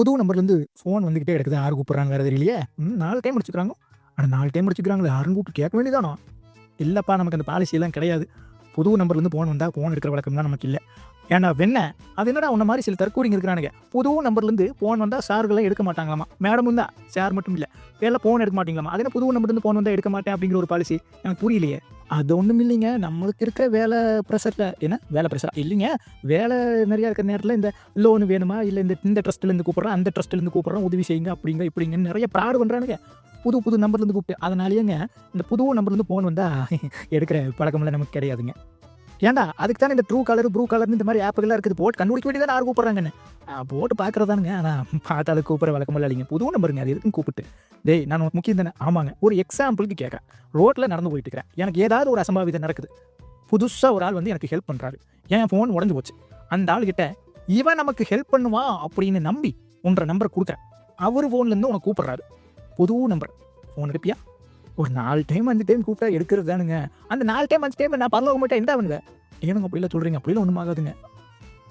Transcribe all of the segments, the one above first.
புது நம்பர்லேருந்து ஃபோன் வந்துக்கிட்டே கிடக்குது. யார் கூப்பிட்றாங்க வேறு தெரியலையே. 4 டைம் அடிச்சுக்கிறாங்க. ஆனால் 4 டைம் அடிச்சுக்கிறாங்களே, யாருன்னு கூப்பிட்டு கேட்க வேண்டியதானோ? இல்லைப்பா, நமக்கு அந்த பாலிசியெல்லாம் கிடையாது. புது நம்பர்லேருந்து ஃபோன் வந்தால் ஃபோன் எடுக்கிற வழக்கம்லாம் நமக்கு இல்லை. ஏன்னா வெண்ண அது என்னடா உன்ன மாதிரி சில தற்கூரிங்க இருக்கிறானுங்க. புது நம்பர்லேருந்து ஃபோன் வந்தால் சார்கள்லாம் எடுக்க மாட்டாங்களாமா. மேடமும் தான், சார் மட்டும் இல்லை. வேலை ஃபோன் எடுக்க மாட்டீங்களாமா. அது என்ன புது நம்பர்லேருந்து ஃபோன் வந்தால் எடுக்க மாட்டேன் அப்படிங்கிற ஒரு பாலிசி எனக்கு புரியலையே. அது ஒன்றும் இல்லைங்க. நம்மளுக்கு இருக்கிற வேலை ப்ரெஷரில் என்ன வேலை ப்ரெஷரா இல்லைங்க. வேலை நிறையா இருக்கிற நேரத்தில் இந்த லோனு வேணுமா, இல்லை இந்த ட்ரஸ்ட்லேருந்து கூப்பிட்றேன், அந்த ட்ரஸ்ட்லேருந்து கூப்பிட்றேன், உதவி செய்யுங்க அப்படிங்க இப்படிங்கன்னு நிறைய ப்ராடு பண்ணுறானுங்க. புது நம்பர்லேருந்து கூப்பிட்டு. அதனாலேயேங்க இந்த புது நம்பர்லேருந்து ஃபோன் வந்தால் எடுக்கிற பழக்கமெல்லாம் நமக்கு கிடையாதுங்க. ஏன்டா அதுக்கு தானே இந்த ட்ரூ காலர், ப்ளூ காலர்னு இந்த மாதிரி ஆப்புகள்லாம் இருக்குது. போட்டு கண்டுபிடிக்க வேண்டியதான் யார் கூப்பிட்றாங்கன்னு. போட்டு பார்க்குறதானுங்க. ஆனால் பார்த்தாலும் கூப்பிட்ற வழக்கமெல்லாம் இல்லைங்க. புது நம்பருங்க, அது எதுக்குன்னு கூப்பிட்டு. டேய், நான் உனக்கு முக்கியம் தானே. ஆமாங்க. ஒரு எக்ஸாம்பிளுக்கு கேட்குறேன். ரோட்டில் நடந்து போயிட்டு இருக்கிறேன். எனக்கு ஏதாவது ஒரு அசம்பாவிதம் நடக்குது. புதுசாக ஒரு ஆள் வந்து எனக்கு ஹெல்ப் பண்ணுறாரு. என் ஃபோன் உடஞ்சி போச்சு. அந்த ஆள்கிட்ட இவன் நமக்கு ஹெல்ப் பண்ணுவான் அப்படின்னு நம்பி உன்ற நம்பரை கொடுக்குறேன். அவர் ஃபோன்லேருந்து உனக்கு கூப்பிட்றாரு. புது நம்பர். ஃபோன் எடுப்பியா? ஒரு 4 டைம் 5 டைம் கூப்பிட்டா எடுக்கிறது தானுங்க. அந்த 4 டைம் 5 டைம் நான் பரலோகம் போயிட்டா என்ன பண்ணுவேன்? ஏனுங்க அப்படிலாம் சொல்கிறீங்க? அப்படிலாம் ஒன்றும் ஆகாதுங்க.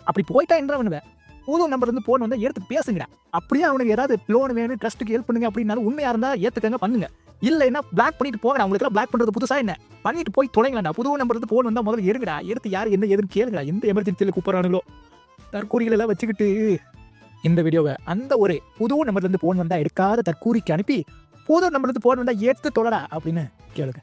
அப்படி போயிட்டா என்ன பண்ணுவேன்? புது நம்பர்லேருந்து ஃபோன் வந்தால் எடுத்து பேசுங்கடா. அப்படியே அவனுக்கு ஏதாவது லோன் வேணும், ட்ரஸ்ட்டுக்கு ஹெல்ப் பண்ணுங்க அப்படின்னாலும் உண்மையாக இருந்தால் ஏற்றுக்கங்க, பண்ணுங்க. இல்லைன்னா பிளாக் பண்ணிட்டு போங்கடா. அவங்களுக்குலாம் பிளாக் பண்ணுறது புதுசாக என்ன? பண்ணிட்டு போய் தொலைங்களாண்டா. புது நம்பர்லேருந்து ஃபோன் வந்தால் முதல்ல எடுங்கடா. எடுத்து யார் என்ன ஏதுன்னு கேளுங்கடா. எந்த எமர்ஜென்சியில் கூப்பிட்றானுங்களோ தற்கூரிகளெல்லாம் வச்சுக்கிட்டு இந்த வீடியோவை அந்த ஒரு புது நம்பர்லேருந்து ஃபோன் வந்தால் எடுக்காத தற்கூரிக்கு அனுப்பி புது நம்பர்லேருந்து ஃபோன் வந்தால் எடுத்து தொலைடா அப்படின்னு கேளுங்க.